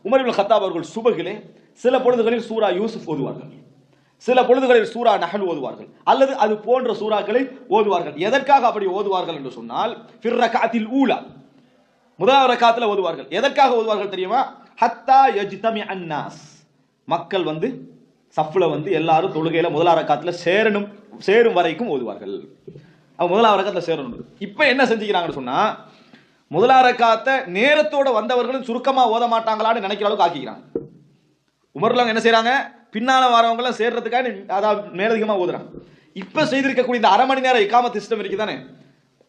Umar ibn Khattab அவர்கள் சுபகிலே சில பொழுதுகளில் சூரா யூசுப் ஓதுவார்கள், சில பொழுதுகளில் சூரா நஹல் ஓதுவார்கள், அல்லது அது போன்ற சூறாக்களை ஓதுவார்கள். எதற்காக அப்படி ஓதுவார்கள் என்று சொன்னால், ஃபிர் ரக்அத்தில் ஊலா, முதல் ரக்காத்துல ஓதுவார்கள். எதற்காக ஓதுவார்கள் தெரியுமா? ஹத்தா யஜ்தமி அன்னாஸ், மக்கள் வந்து சஃப்ல வந்து எல்லாரும் தொழுகையில முதல் ரக்காத்துல சேரும் வரைக்கும் ஓதுவார்கள். அவங்க முதல் ரக்காத்துல சேரணும். இப்ப என்ன செஞ்சுக்கிறாங்கன்னு சொன்னா, முதல் ரக்காத்த நேரத்தோட வந்தவர்களும் சுருக்கமா ஓத மாட்டாங்களான்னு நினைக்கிற அளவுக்கு ஆக்கிக்கிறாங்க. உமர்ல என்ன செய்யறாங்க, பின்னால வரவங்க எல்லாம் சேர்றதுக்காக அதாவது மேலதிகமா ஓதுறாங்க. இப்ப செய்திருக்கக்கூடிய இந்த அரை மணி நேரம் இகாமத் சிஸ்டம் இருக்குதானே,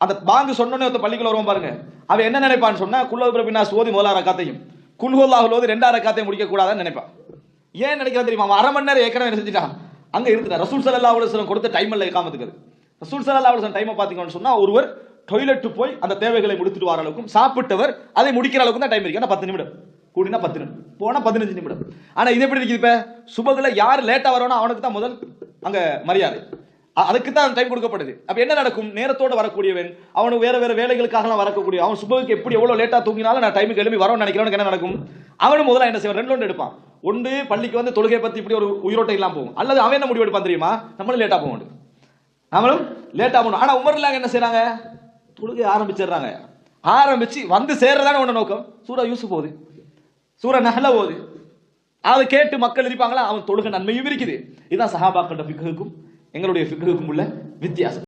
அந்த பாங்கு சொன்னோன்னே ஒருத்த பள்ளிக்குள்ள வருவோம் பாருங்க, அவன் என்ன நினைப்பான்னு சொன்னா, குல்லு பின்னா சோதி முதல் ரக்காத்தையும் குல்ஹுல்லாஹுல் ஓதி 2 ரக்காத்தையும் முடிக்க கூடாதுன்னு நினைப்பான். ஏன் நினைக்கிறான் தெரியுமா? அவன் அரை மணி நேரம் ஏற்கனவே என்ன செஞ்சுட்டான், அங்க இருந்துட்டான். ரசூல் ஸல்லல்லாஹு அலைஹி வஸல்லம் கொடுத்த டைம் இல்ல இகாமத்துக்கு. ரசூல் ஸல்லல்லாஹு அலைஹி வஸல்லம் டைமை பாத்தீங்கன்னு சொன்னா, ஒருவர் டாய்லெட் போய் அந்த தேவைகளை முடித்துட்டு வர அளவுக்கும், சாப்பிட்டவர் அதை முடிக்கிற அளவுக்கு தான் டைம் இருக்கு. ஏன்னா 10 நிமிடம் கூடினா 10 நிமிடம், போனா 15 நிமிடம். ஆனா இது எப்படி இருக்குது? இப்ப சுபகுல யார் லேட்டா வரணும் அவனுக்கு தான் முதல் அங்க மரியாதை, அதுக்கு தான் டைம் கொடுக்கப்படுது. அப்ப என்ன நடக்கும்? நேரத்தோட வரக்கூடியவன், அவனுக்கு வேற வேற வேலைகளுக்காக வரக்கூடிய அவன் சுபகுக்கு எப்படி எவ்வளவு லேட்டா தூங்கினாலும் நான் டைமுக்கு எழுப்பி வரணும்னு நினைக்கிறவனுக்கு என்ன நடக்கும்? அவனும் முதல்ல என்ன செய்வான், 2 எடுப்பான். ஒன்று பள்ளிக்கு வந்து தொழுகை பத்தி இப்படி ஒரு உயிரோட்டம் இல்லாம போகும், அல்லது அவன் என்ன முடிவு எடுப்பான் தெரியுமா, நம்மளும் லேட்டா போக வேண்டும், நம்மளும் லேட்டா போகணும். ஆனா உமர்லாம் என்ன செய்யறாங்க, தொழுகை ஆரம்பிச்சிடுறாங்க. ஆரம்பிச்சு வந்து சேர்றதான ஒண்ணு நோக்கம். சூரா யூசுப் போகுது, சூரா நஹ்ல போகுது, அதை கேட்டு மக்கள் இருப்பாங்களா, அவன் தொழுகை நன்மையும் இருக்குது. இதுதான் சஹாபாக்களோட ஃபிக்ஹுக்கும் எங்களுடைய ஃபிக்ஹுக்கும் உள்ள வித்தியாசம்.